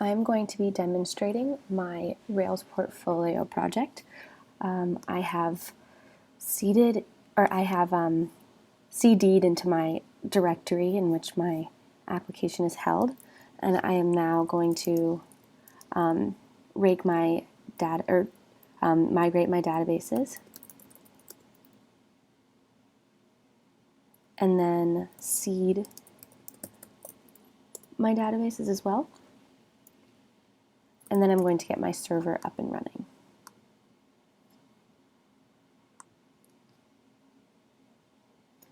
I'm going to be demonstrating my Rails portfolio project. I have CD'd into my directory in which my application is held, and I am now going to rake my data or migrate my databases, and then seed my databases as well. And then I'm going to get my server up and running.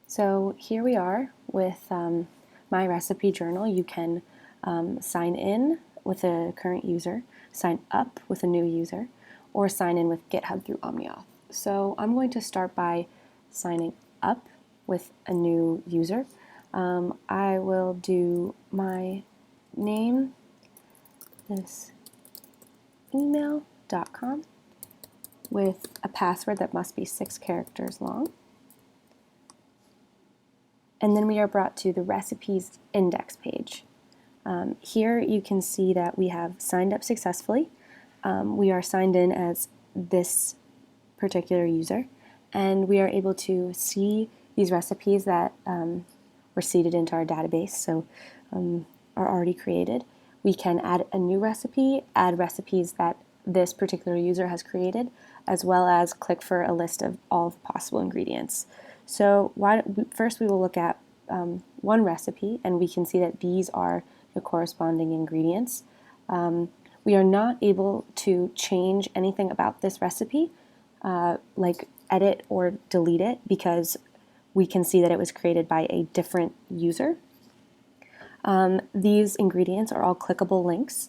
So here we are with my recipe journal. You can sign in with a current user, sign up with a new user, or sign in with GitHub through OmniAuth. So I'm going to start by signing up with a new user. I will do my name, this email.com, with a password that must be 6 characters long. And then we are brought to the recipes index page. Here you can see that we have signed up successfully. We are signed in as this particular user, and we are able to see these recipes that were seeded into our database, so are already created. We can add a new recipe, add recipes that this particular user has created, as well as click for a list of all the possible ingredients. So first we will look at one recipe, and we can see that these are the corresponding ingredients. We are not able to change anything about this recipe, like edit or delete it, because we can see that it was created by a different user. These ingredients are all clickable links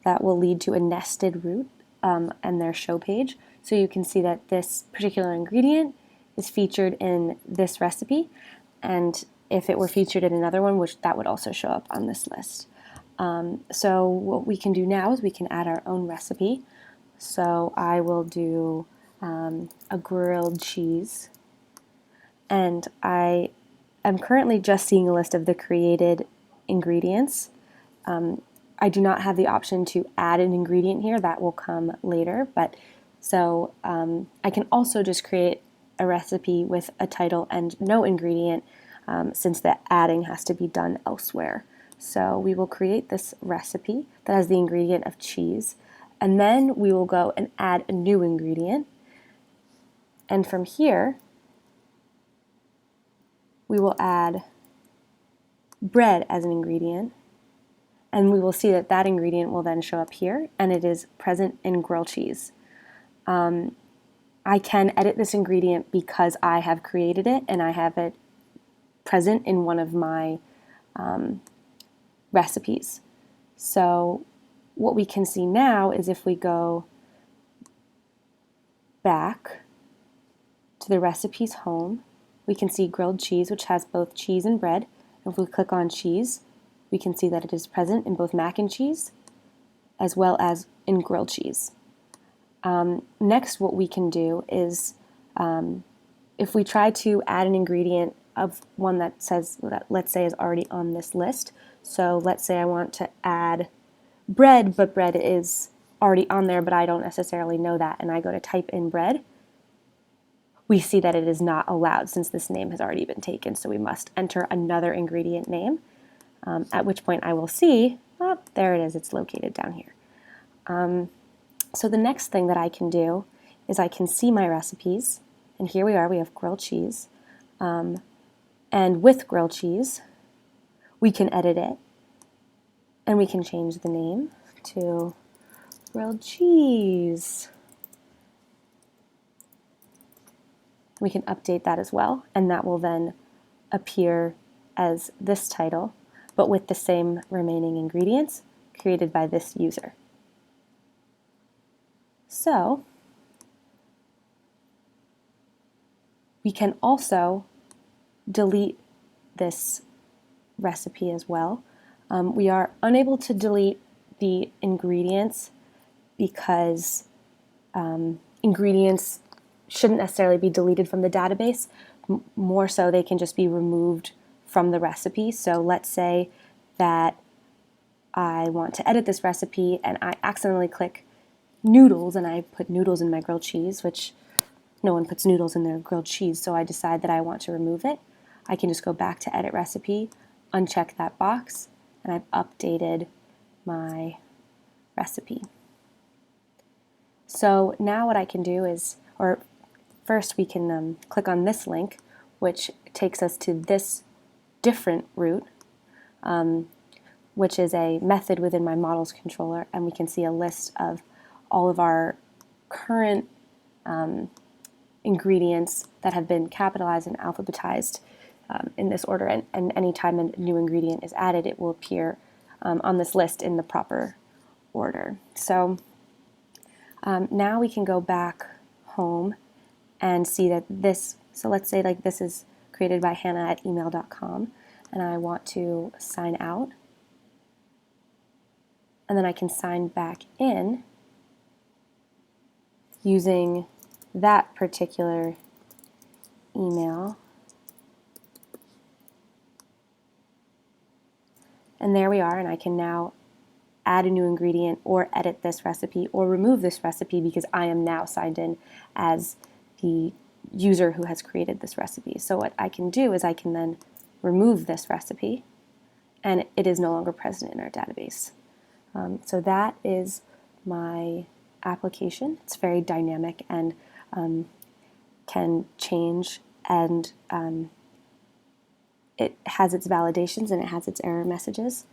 that will lead to a nested route and their show page. So you can see that this particular ingredient is featured in this recipe, and if it were featured in another one, that would also show up on this list. So what we can do now is we can add our own recipe. So I will do a grilled cheese, and I am currently just seeing a list of the created ingredients. I do not have the option to add an ingredient here. That will come later, but so I can also just create a recipe with a title and no ingredient, since the adding has to be done elsewhere. So we will create this recipe that has the ingredient of cheese, and then we will go and add a new ingredient. And from here, we will add bread as an ingredient, and we will see that that ingredient will then show up here, and it is present in grilled cheese. I can edit this ingredient because I have created it and I have it present in one of my recipes. So what we can see now is if we go back to the recipes home, we can see grilled cheese, which has both cheese and bread. If we click on cheese, we can see that it is present in both mac and cheese as well as in grilled cheese. Next, what we can do is if we try to add an ingredient of one that says, let's say, is already on this list. So let's say I want to add bread, but bread is already on there, but I don't necessarily know that, and I go to type in bread. We see that it is not allowed since this name has already been taken, so we must enter another ingredient name, at which point I will see, oh, there it is, it's located down here. So the next thing that I can do is I can see my recipes, and here we are, we have grilled cheese. And with grilled cheese, we can edit it, and we can change the name to grilled cheese. We can update that as well, and that will then appear as this title, but with the same remaining ingredients created by this user. So we can also delete this recipe as well. We are unable to delete the ingredients because ingredients shouldn't necessarily be deleted from the database. More so, they can just be removed from the recipe. So let's say that I want to edit this recipe and I accidentally click noodles and I put noodles in my grilled cheese, which no one puts noodles in their grilled cheese, so I decide that I want to remove it, I can just go back to edit recipe, uncheck that box, and I've updated my recipe. So now what I can do is, or first we can click on this link, which takes us to this different route, which is a method within my models controller, and we can see a list of all of our current ingredients that have been capitalized and alphabetized in this order, and anytime a new ingredient is added, it will appear on this list in the proper order. So now we can go back home and see that this, so let's say like this is created by hannah@email.com, and I want to sign out, and then I can sign back in using that particular email. And there we are, and I can now add a new ingredient or edit this recipe or remove this recipe because I am now signed in as the user who has created this recipe. So what I can do is I can then remove this recipe and it is no longer present in our database. So that is my application. It's very dynamic and can change, and it has its validations and it has its error messages.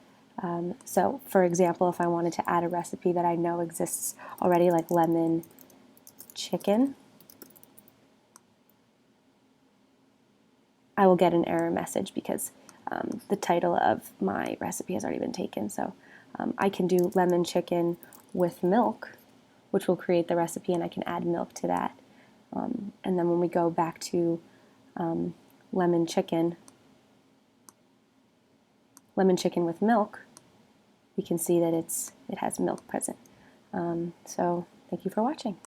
So for example, if I wanted to add a recipe that I know exists already, like lemon chicken, I will get an error message because the title of my recipe has already been taken. So I can do lemon chicken with milk, which will create the recipe, and I can add milk to that. And then when we go back to lemon chicken with milk, we can see that it has milk present. So thank you for watching.